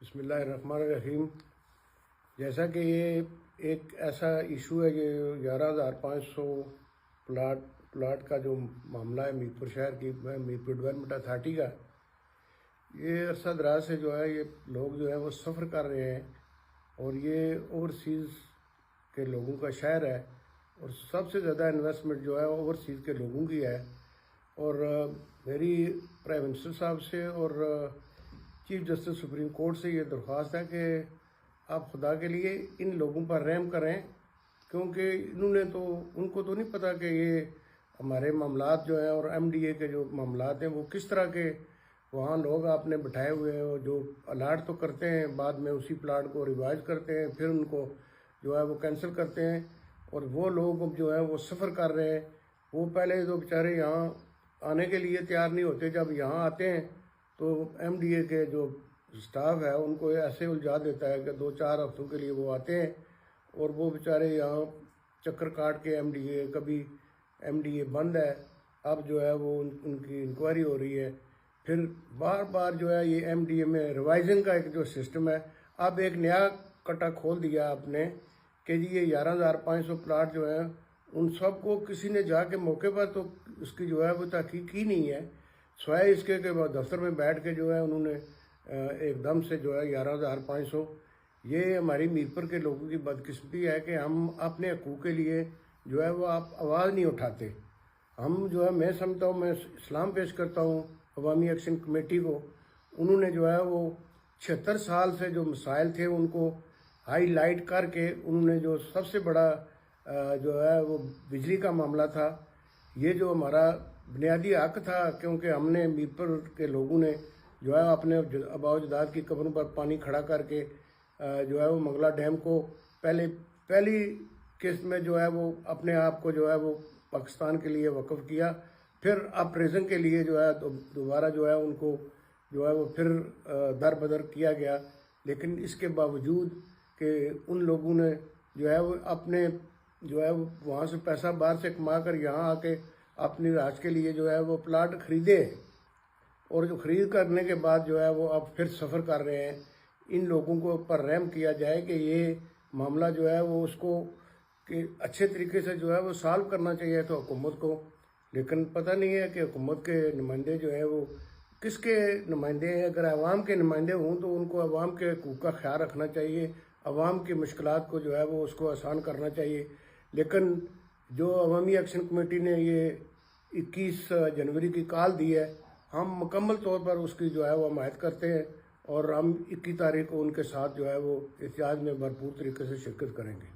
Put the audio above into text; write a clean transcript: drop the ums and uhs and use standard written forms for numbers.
بسم اللہ الرحمن الرحیم۔ جیسا کہ یہ ایک ایسا ایشو ہے کہ 11,500 پلاٹ کا جو معاملہ ہے میرپور شہر کی میرپور ڈیولپمنٹ اتھارٹی کا، یہ عرصہ دراز سے جو ہے یہ لوگ جو ہے وہ سفر کر رہے ہیں، اور یہ اوورسیز کے لوگوں کا شہر ہے، اور سب سے زیادہ انویسٹمنٹ جو ہے اوورسیز کے لوگوں کی ہے۔ اور میری پرائم منسٹر صاحب سے اور چیف جسٹس سپریم کورٹ سے یہ درخواست ہے کہ آپ خدا کے لیے ان لوگوں پر رحم کریں، کیونکہ ان کو تو نہیں پتہ کہ یہ ہمارے معاملات جو ہیں اور ایم ڈی اے کے جو معاملات ہیں وہ کس طرح کے وہاں لوگ آپ نے بٹھائے ہوئے ہیں، اور جو الاٹ تو کرتے ہیں بعد میں اسی پلاٹ کو ریوائز کرتے ہیں، پھر ان کو جو ہے وہ کینسل کرتے ہیں، اور وہ لوگ جو ہیں وہ سفر کر رہے ہیں۔ وہ پہلے تو بیچارے یہاں آنے کے لیے تیار نہیں ہوتے، جب یہاں آتے ہیں تو ایم ڈی اے کے جو اسٹاف ہے ان کو ایسے الجھا دیتا ہے کہ 2-4 ہفتوں کے لیے وہ آتے ہیں، اور وہ بیچارے یہاں چکر کاٹ کے کبھی ایم ڈی اے بند ہے، اب جو ہے وہ ان کی انکوائری ہو رہی ہے، پھر بار بار جو ہے یہ ایم ڈی اے میں ریوائزنگ کا ایک جو سسٹم ہے، اب ایک نیا کٹا کھول دیا آپ نے کہ جی یہ 11,500 پلاٹ جو ہیں ان سب کو کسی نے جا کے موقع پر تو اس کی جو ہے وہ تحقیق کی نہیں ہے، سوائے اس کے کہ دفتر میں بیٹھ کے جو ہے انہوں نے ایک دم سے جو ہے 11,500۔ یہ ہماری میرپور کے لوگوں کی بدقسمتی ہے کہ ہم اپنے حقوق کے لیے جو ہے وہ آواز نہیں اٹھاتے۔ ہم جو ہے میں سمجھتا ہوں، میں اسلام پیش کرتا ہوں عوامی ایکشن کمیٹی کو، انہوں نے جو ہے وہ 76 سال سے جو مسائل تھے ان کو ہائی لائٹ کر کے انہوں نے جو سب سے بڑا جو ہے وہ بجلی کا معاملہ تھا، یہ جو ہمارا بنیادی حق تھا، کیونکہ ہم نے میرپور کے لوگوں نے جو ہے اپنے آباء و اجداد کی قبروں پر پانی کھڑا کر کے جو ہے وہ منگلا ڈیم کو پہلی قسط میں جو ہے وہ اپنے آپ کو جو ہے وہ پاکستان کے لیے وقف کیا، پھر اپریزن کے لیے جو ہے دوبارہ جو ہے ان کو جو ہے وہ پھر در بدر کیا گیا۔ لیکن اس کے باوجود کہ ان لوگوں نے جو ہے وہ اپنے جو ہے وہاں سے پیسہ باہر سے کما کر یہاں آ کے اپنی رہائش کے لیے جو ہے وہ پلاٹ خریدے، اور جو خرید کرنے کے بعد جو ہے وہ اب پھر سفر کر رہے ہیں۔ ان لوگوں کو پر رحم کیا جائے کہ یہ معاملہ جو ہے وہ اس کو کہ اچھے طریقے سے جو ہے وہ سالو کرنا چاہیے تو حکومت کو، لیکن پتہ نہیں ہے کہ حکومت کے نمائندے جو ہیں وہ کس کے نمائندے ہیں۔ اگر عوام کے نمائندے ہوں تو ان کو عوام کے حقوق کا خیال رکھنا چاہیے، عوام کی مشکلات کو جو ہے وہ اس کو آسان کرنا چاہیے، لیکن جو عوامی ایکشن کمیٹی نے یہ 21 جنوری کی کال دی ہے، ہم مکمل طور پر اس کی جو ہے وہ حمایت کرتے ہیں، اور ہم 21 تاریخ کو ان کے ساتھ جو ہے وہ احتجاج میں بھرپور طریقے سے شرکت کریں گے۔